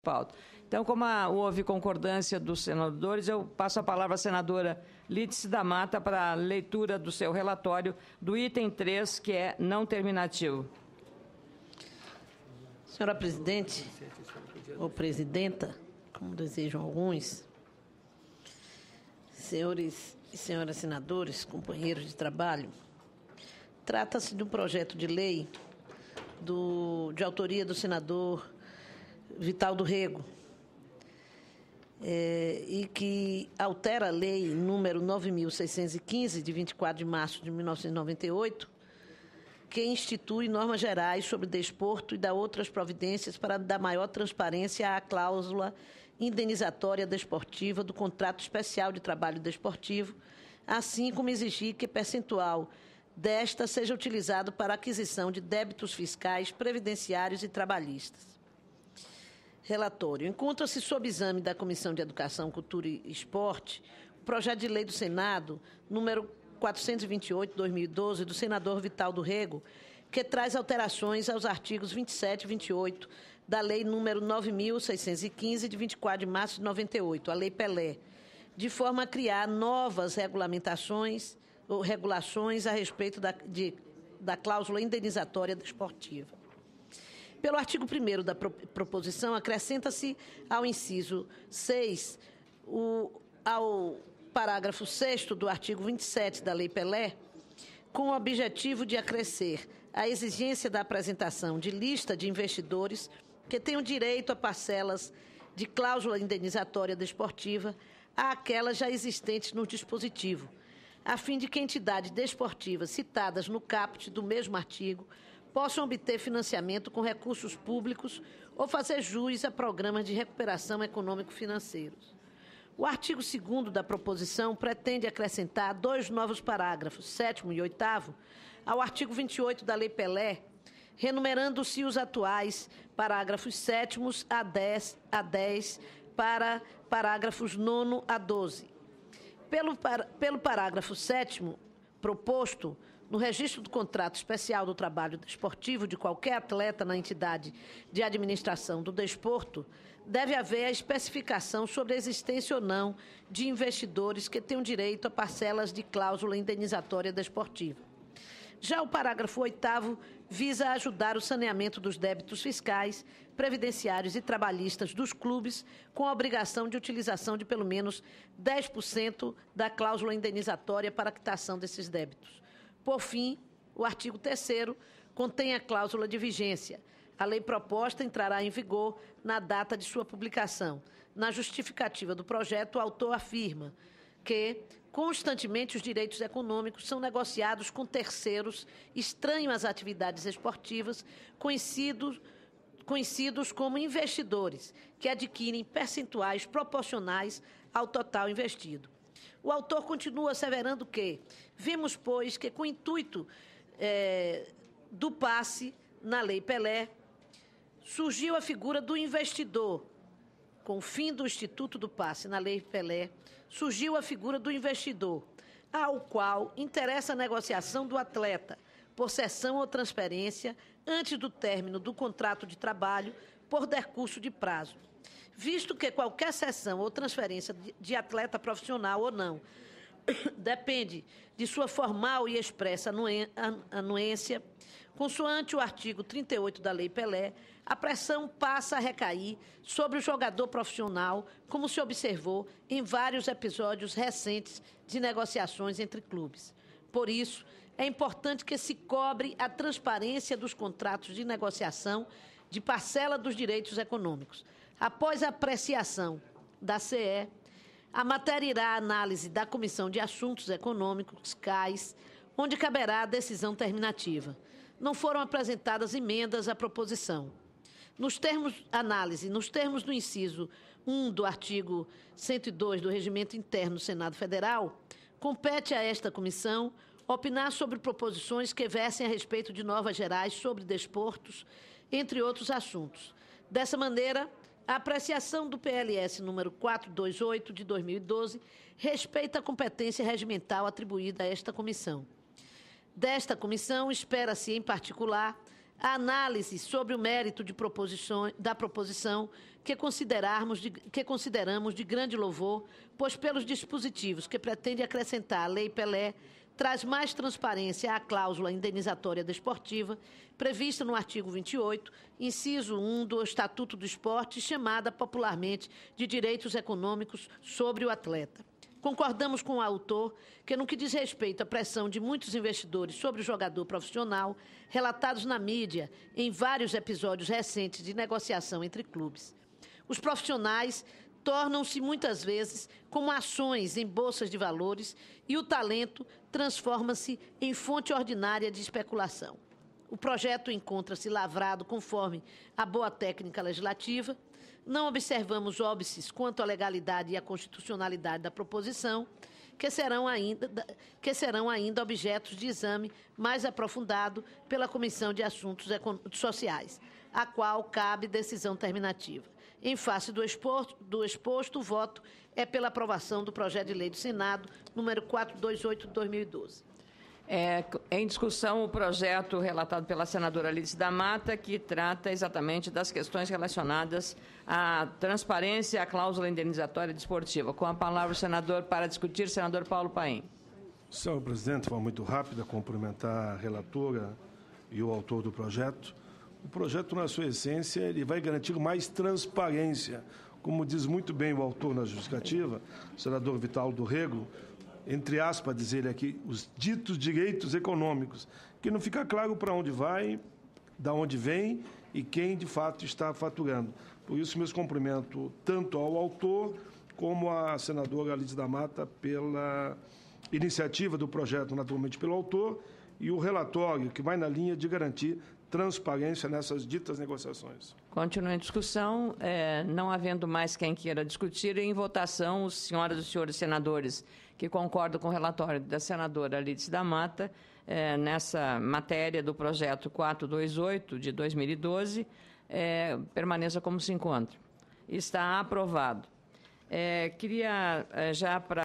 pauta. Então, como houve concordância dos senadores, eu passo a palavra à senadora Lídice da Mata para a leitura do seu relatório do item 3, que é não terminativo. Senhora presidente, ou presidenta, como desejam alguns, senhores e senhoras senadores, companheiros de trabalho, trata-se de um projeto de lei de autoria do senador Vital do Rego, e que altera a lei número 9.615, de 24 de março de 1998, que institui normas gerais sobre desporto e dá outras providências para dar maior transparência à cláusula indenizatória desportiva do contrato especial de trabalho desportivo, assim como exigir que percentual desta seja utilizado para a aquisição de débitos fiscais, previdenciários e trabalhistas. Relatório. Encontra-se sob exame da Comissão de Educação, Cultura e Esporte o projeto de lei do Senado, número 428/2012, do senador Vital do Rego, que traz alterações aos artigos 27 e 28 da Lei número 9.615, de 24 de março de 98, a Lei Pelé, de forma a criar novas regulamentações ou regulações a respeito da cláusula indenizatória desportiva. Pelo artigo 1º da proposição, acrescenta-se ao inciso 6, ao parágrafo 6º do artigo 27 da Lei Pelé, com o objetivo de acrescer a exigência da apresentação de lista de investidores que tenham direito a parcelas de cláusula indenizatória desportiva àquelas já existentes no dispositivo, a fim de que entidades desportivas citadas no caput do mesmo artigo possam obter financiamento com recursos públicos ou fazer jus a programas de recuperação econômico-financeiros. O artigo 2º da proposição pretende acrescentar 2 novos parágrafos, 7º e 8º, ao artigo 28 da Lei Pelé, renumerando-se os atuais parágrafos 7º a 10 para parágrafos 9º a 12. Pelo parágrafo 7º proposto, no registro do contrato especial do trabalho desportivo de qualquer atleta na entidade de administração do desporto, deve haver a especificação sobre a existência ou não de investidores que tenham direito a parcelas de cláusula indenizatória desportiva. Já o parágrafo 8º visa ajudar o saneamento dos débitos fiscais, previdenciários e trabalhistas dos clubes, com a obrigação de utilização de pelo menos 10% da cláusula indenizatória para a quitação desses débitos. Por fim, o artigo 3º contém a cláusula de vigência. A lei proposta entrará em vigor na data de sua publicação. Na justificativa do projeto, o autor afirma que, constantemente, os direitos econômicos são negociados com terceiros estranhos às atividades esportivas, conhecidos como investidores, que adquirem percentuais proporcionais ao total investido. O autor continua asseverando que vimos, pois, que com o intuito do passe na Lei Pelé, surgiu a figura do investidor. Com o fim do Instituto do Passe na Lei Pelé, surgiu a figura do investidor, ao qual interessa a negociação do atleta por cessão ou transferência antes do término do contrato de trabalho por decurso de prazo, visto que qualquer cessão ou transferência de atleta profissional ou não depende de sua formal e expressa anuência, consoante o artigo 38 da Lei Pelé, a pressão passa a recair sobre o jogador profissional, como se observou em vários episódios recentes de negociações entre clubes. Por isso, é importante que se cobre a transparência dos contratos de negociação de parcela dos direitos econômicos. Após a apreciação da CE, a matéria irá à análise da Comissão de Assuntos Econômicos, CAES, onde caberá a decisão terminativa. Não foram apresentadas emendas à proposição. Nos termos do inciso 1 do artigo 102 do Regimento Interno do Senado Federal, compete a esta comissão opinar sobre proposições que versem a respeito de normas gerais sobre desportos, entre outros assuntos. Dessa maneira, a apreciação do PLS número 428 de 2012 respeita a competência regimental atribuída a esta comissão. Desta comissão, espera-se, em particular, a análise sobre o mérito da proposição que consideramos de grande louvor, pois pelos dispositivos que pretende acrescentar a Lei Pelé, traz mais transparência à cláusula indenizatória desportiva, prevista no artigo 28, inciso 1 do Estatuto do Esporte, chamada popularmente de Direitos Econômicos sobre o Atleta. Concordamos com o autor que, no que diz respeito à pressão de muitos investidores sobre o jogador profissional, relatados na mídia em vários episódios recentes de negociação entre clubes, os profissionais tornam-se muitas vezes como ações em bolsas de valores e o talento transforma-se em fonte ordinária de especulação. O projeto encontra-se lavrado conforme a boa técnica legislativa. Não observamos óbices quanto à legalidade e à constitucionalidade da proposição, que serão ainda objetos de exame mais aprofundado pela Comissão de Assuntos Sociais, a qual cabe decisão terminativa. Em face do exposto, o voto é pela aprovação do projeto de lei do Senado, número 428 de 2012. Em discussão o projeto relatado pela senadora Lídice da Mata, que trata exatamente das questões relacionadas à transparência e à cláusula indenizatória desportiva. Com a palavra o senador para discutir, senador Paulo Paim. Senhor presidente, de forma muito rápida, cumprimentar a relatora e o autor do projeto. O projeto, na sua essência, ele vai garantir mais transparência. Como diz muito bem o autor na justificativa, o senador Vital do Rego, entre aspas, dizer aqui, os ditos direitos econômicos, que não fica claro para onde vai, da onde vem e quem, de fato, está faturando. Por isso, meus cumprimentos tanto ao autor como à senadora Lídice da Mata pela iniciativa do projeto, naturalmente pelo autor, e o relatório, que vai na linha de garantir transparência nessas ditas negociações. Continua em discussão, não havendo mais quem queira discutir, em votação, os senhoras e os senhores senadores que concordam com o relatório da senadora Lídice da Mata, nessa matéria do projeto 428 de 2012, permaneça como se encontra. Está aprovado. Queria, já para